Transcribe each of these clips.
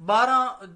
12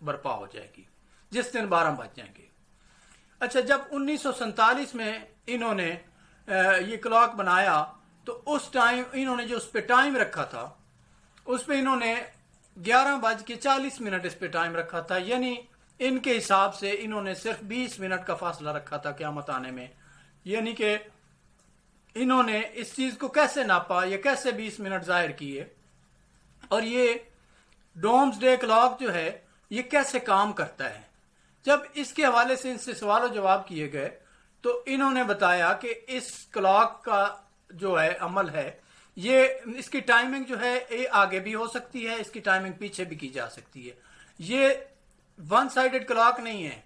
برپا ہو جائے گی جس دن 12 بج جائیں گے۔ اچھا، جب 1947 میں انہوں نے یہ کلاک بنایا تو اس ٹائم انہوں نے جو اس پہ ٹائم رکھا تھا اس پہ انہوں نے 11:40 اس پہ ٹائم رکھا تھا، یعنی ان کے حساب سے انہوں نے صرف 20 منٹ کا فاصلہ رکھا تھا قیامت آنے میں۔ یعنی کہ انہوں نے اس چیز کو کیسے ناپا، یہ کیسے 20 منٹ ظاہر کیے، اور یہ ڈومز ڈے کلاک جو ہے یہ کیسے کام کرتا ہے۔ جب اس کے حوالے سے ان سے سوال و جواب کیے گئے تو انہوں نے بتایا کہ اس کلاک کا جو ہے عمل ہے، یہ اس کی ٹائمنگ جو ہے یہ آگے بھی ہو سکتی ہے، اس کی ٹائمنگ پیچھے بھی کی جا سکتی ہے۔ یہ ون سائیڈڈ کلاک نہیں ہے،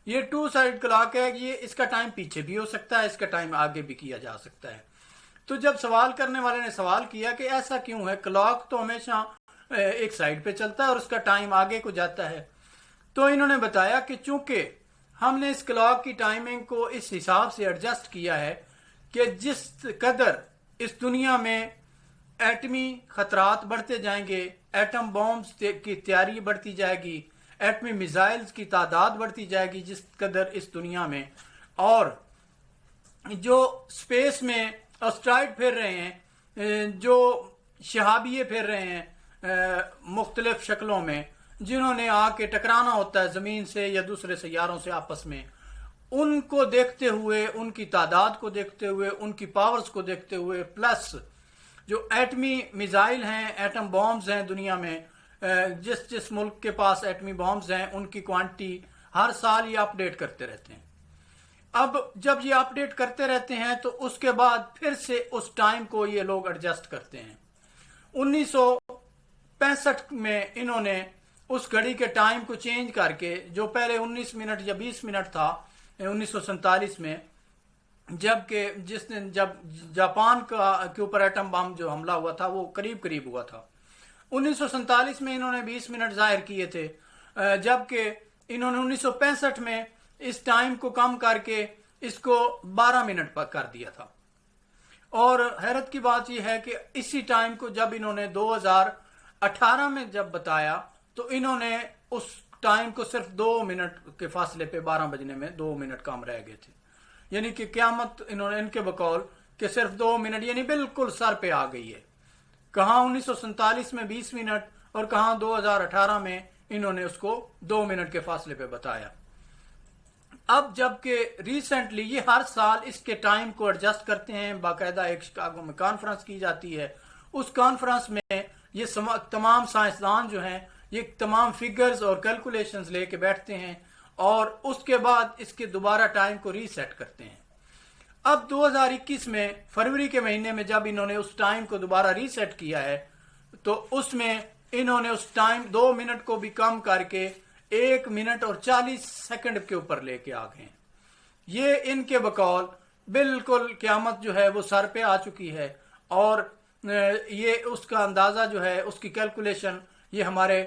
یہ ٹو سائیڈ کلاک ہے، یہ اس کا ٹائم پیچھے بھی ہو سکتا ہے، اس کا ٹائم آگے بھی کیا جا سکتا ہے۔ تو جب سوال کرنے والے نے سوال کیا کہ ایسا کیوں ہے، کلاک تو ہمیشہ ایک سائیڈ پہ چلتا ہے اور اس کا ٹائم آگے کو جاتا ہے، تو انہوں نے بتایا کہ چونکہ ہم نے اس کلاک کی ٹائمنگ کو اس حساب سے ایڈجسٹ کیا ہے کہ جس قدر اس دنیا میں ایٹمی خطرات بڑھتے جائیں گے، ایٹم بومز کی تیاری بڑھتی جائے گی، ایٹمی میزائلز کی تعداد بڑھتی جائے گی جس قدر اس دنیا میں، اور جو سپیس میں اسٹرائڈ پھر رہے ہیں، جو شہابیے پھر رہے ہیں مختلف شکلوں میں، جنہوں نے آ کے ٹکرانا ہوتا ہے زمین سے یا دوسرے سیاروں سے آپس میں، ان کو دیکھتے ہوئے، ان کی تعداد کو دیکھتے ہوئے، ان کی پاورز کو دیکھتے ہوئے، پلس جو ایٹمی میزائل ہیں، ایٹم بامز ہیں دنیا میں، جس ملک کے پاس ایٹمی بامز ہیں ان کی کوانٹی ہر سال یہ اپ ڈیٹ کرتے رہتے ہیں۔ اب جب یہ اپ ڈیٹ کرتے رہتے ہیں تو اس کے بعد پھر سے اس ٹائم کو یہ لوگ ایڈجسٹ کرتے ہیں۔ 1965 میں انہوں نے اس گھڑی کے ٹائم کو چینج کر کے، جو پہلے 19 منٹ یا 20 منٹ تھا 1947 میں، جبکہ جس دن جب جاپان کے اوپر ایٹم بم جو حملہ ہوا تھا وہ قریب ہوا تھا، 1947 میں انہوں نے 20 منٹ ظاہر کیے تھے، جبکہ انہوں نے 1965 میں اس ٹائم کو کم کر کے اس کو 12 منٹ پر کر دیا تھا۔ اور حیرت کی بات یہ ہے کہ اسی ٹائم کو جب انہوں نے 2018 میں جب بتایا تو انہوں نے اس ٹائم کو صرف 2 منٹ کے فاصلے پہ 12 بجنے میں 2 منٹ کم رہ گئے تھے، یعنی کہ قیامت انہوں نے ان کے بقول کہ صرف 2 منٹ یعنی بالکل سر پہ آ گئی ہے۔ کہاں 1947 میں 20 منٹ اور کہاں 2018 میں انہوں نے اس کو 2 منٹ کے فاصلے پہ بتایا۔ اب جبکہ ریسنٹلی یہ ہر سال اس کے ٹائم کو ایڈجسٹ کرتے ہیں، باقاعدہ ایک شکاگو میں کانفرنس کی جاتی ہے، اس کانفرنس میں یہ تمام سائنسدان جو ہیں یہ تمام فگرز اور کیلکولیشنز لے کے بیٹھتے ہیں اور اس کے بعد اس کے دوبارہ ٹائم کو ریسیٹ کرتے ہیں۔ اب 2021 میں فروری کے مہینے میں جب انہوں نے اس ٹائم کو دوبارہ ریسیٹ کیا ہے تو اس میں انہوں نے اس ٹائم 2 منٹ کو بھی کم کر کے 1 منٹ اور 40 سیکنڈ کے اوپر لے کے آ گئے ہیں۔ یہ ان کے بقول بالکل قیامت جو ہے وہ سر پہ آ چکی ہے، اور یہ اس کا اندازہ جو ہے، اس کی کیلکولیشن، یہ ہمارے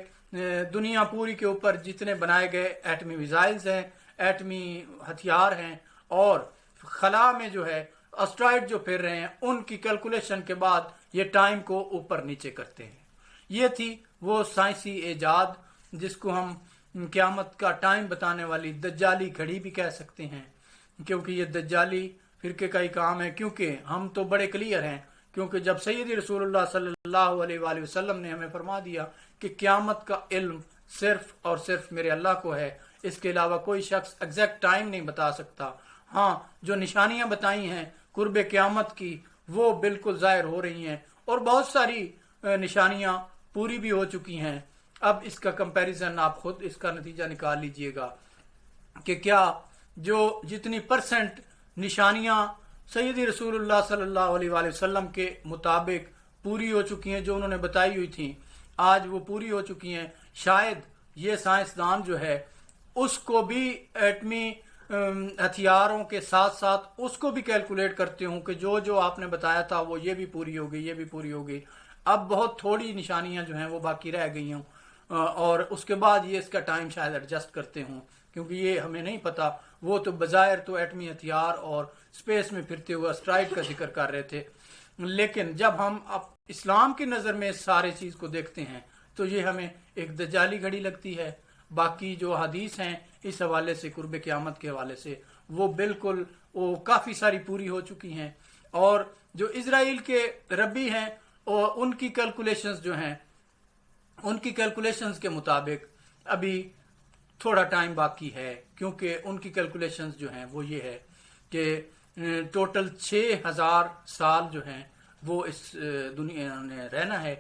دنیا پوری کے اوپر جتنے بنائے گئے ایٹمی میزائلز ہیں، ایٹمی ہتھیار ہیں، اور خلا میں جو ہے اسٹرائڈ جو پھر رہے ہیں، ان کی کیلکولیشن کے بعد یہ ٹائم کو اوپر نیچے کرتے ہیں۔ یہ تھی وہ سائنسی ایجاد جس کو ہم قیامت کا ٹائم بتانے والی دجالی گھڑی بھی کہہ سکتے ہیں، کیونکہ یہ دجالی فرقے کا ہی کام ہے۔ کیونکہ ہم تو بڑے کلیئر ہیں، کیونکہ جب سیدی رسول اللہ صلی اللہ علیہ وآلہ وسلم نے ہمیں فرما دیا کہ قیامت کا علم صرف اور صرف میرے اللہ کو ہے، اس کے علاوہ کوئی شخص ایگزیکٹ ٹائم نہیں بتا سکتا۔ ہاں، جو نشانیاں بتائی ہیں قرب قیامت کی وہ بالکل ظاہر ہو رہی ہیں، اور بہت ساری نشانیاں پوری بھی ہو چکی ہیں۔ اب اس کا کمپیریزن آپ خود اس کا نتیجہ نکال لیجئے گا کہ کیا جو جتنی پرسنٹ نشانیاں سیدی رسول اللہ صلی اللہ علیہ وآلہ وسلم کے مطابق پوری ہو چکی ہیں، جو انہوں نے بتائی ہوئی تھیں، آج وہ پوری ہو چکی ہیں۔ شاید یہ سائنسدان جو ہے اس کو بھی ایٹمی ہتھیاروں کے ساتھ ساتھ اس کو بھی کیلکولیٹ کرتے ہوں کہ جو آپ نے بتایا تھا وہ یہ بھی پوری ہو گئی، یہ بھی پوری ہو گئی۔ اب بہت تھوڑی نشانیاں جو ہیں وہ باقی رہ گئی ہوں، اور اس کے بعد یہ اس کا ٹائم شاید ایڈجسٹ کرتے ہوں، کیونکہ یہ ہمیں نہیں پتا۔ وہ تو بظاہر تو ایٹمی ہتھیار اور اسپیس میں پھرتے ہوئے اسٹرائڈ کا ذکر کر رہے تھے، لیکن جب ہم اب اسلام کی نظر میں اس سارے چیز کو دیکھتے ہیں تو یہ ہمیں ایک دجالی گھڑی لگتی ہے، باقی جو حدیث ہیں اس حوالے سے قرب قیامت کے حوالے سے وہ بالکل وہ کافی ساری پوری ہو چکی ہیں. اور جو اسرائیل کے ربی ہیں اور ان کی کیلکولیشنز جو ہیں ان کی کیلکولیشنز کے مطابق ابھی تھوڑا ٹائم باقی ہے، کیونکہ ان کی کیلکولیشنز جو ہیں وہ یہ ہے کہ ٹوٹل 6000 سال جو ہیں وہ اس دنیا نے رہنا ہے،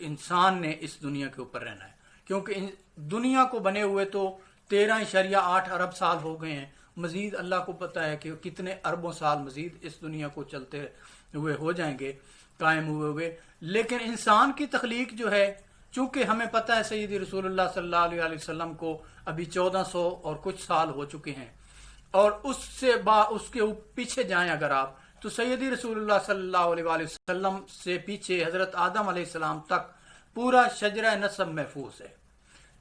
انسان نے اس دنیا کے اوپر رہنا ہے، کیونکہ دنیا کو بنے ہوئے تو 13.8 ارب سال ہو گئے ہیں. مزید اللہ کو پتہ ہے کہ کتنے اربوں سال مزید اس دنیا کو چلتے ہوئے ہو جائیں گے، قائم ہوئے. لیکن انسان کی تخلیق جو ہے، چونکہ ہمیں پتہ ہے سیدی رسول اللہ صلی اللہ علیہ وسلم کو ابھی 1400 اور کچھ سال ہو چکے ہیں، اور اس کے پیچھے جائیں اگر آپ تو سیدی رسول اللہ صلی اللہ علیہ وسلم سے پیچھے حضرت آدم علیہ السلام تک پورا شجرہ نسب محفوظ ہے.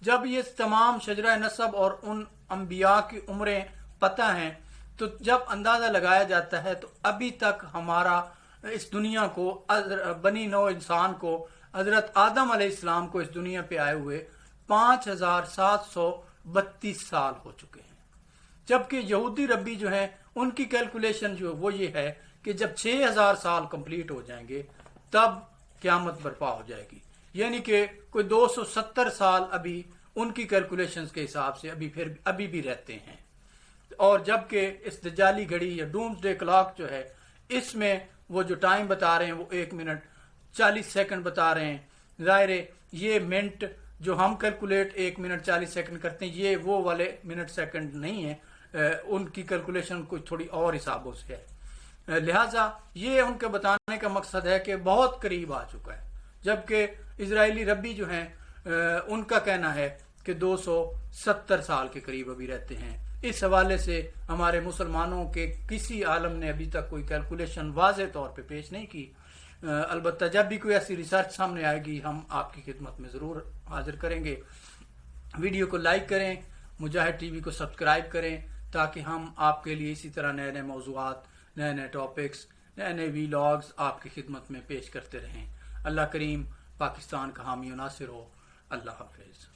جب یہ تمام شجرہ نسب اور ان انبیاء کی عمریں پتہ ہیں تو جب اندازہ لگایا جاتا ہے تو ابھی تک ہمارا اس دنیا کو بنی نوع انسان کو حضرت آدم علیہ السلام کو اس دنیا پہ آئے ہوئے 5732 سال ہو چکے ہیں. جبکہ یہودی ربی جو ہیں ان کی کیلکولیشن جو وہ یہ ہے کہ جب 6000 سال کمپلیٹ ہو جائیں گے تب قیامت برپا ہو جائے گی، یعنی کہ کوئی 270 سال ابھی ان کی کیلکولیشنز کے حساب سے ابھی بھی رہتے ہیں. اور جبکہ اس دجالی گھڑی یا ڈومز ڈے کلاک جو ہے اس میں وہ جو ٹائم بتا رہے ہیں وہ 1 منٹ 40 سیکنڈ بتا رہے ہیں. ظاہر ہے یہ منٹ جو ہم کیلکولیٹ 1 منٹ 40 سیکنڈ کرتے ہیں یہ وہ والے منٹ سیکنڈ نہیں ہے، ان کی کیلکولیشن کچھ تھوڑی اور حسابوں سے ہے. لہٰذا یہ ان کے بتانے کا مقصد ہے کہ بہت قریب آ چکا ہے. جبکہ اسرائیلی ربی جو ہیں ان کا کہنا ہے کہ 270 سال کے قریب ابھی رہتے ہیں. اس حوالے سے ہمارے مسلمانوں کے کسی عالم نے ابھی تک کوئی کیلکولیشن واضح طور پہ پیش نہیں کی. البتہ جب بھی کوئی ایسی ریسرچ سامنے آئے گی ہم آپ کی خدمت میں ضرور حاضر کریں گے. ویڈیو کو لائک کریں، مجاہد ٹی وی کو سبسکرائب کریں تاکہ ہم آپ کے لیے اسی طرح نئے نئے موضوعات، نئے نئے ٹاپکس، نئے نئے ویلاگز آپ کی خدمت میں پیش کرتے رہیں. اللہ کریم پاکستان کا حامی و ناصر ہو. اللہ حافظ.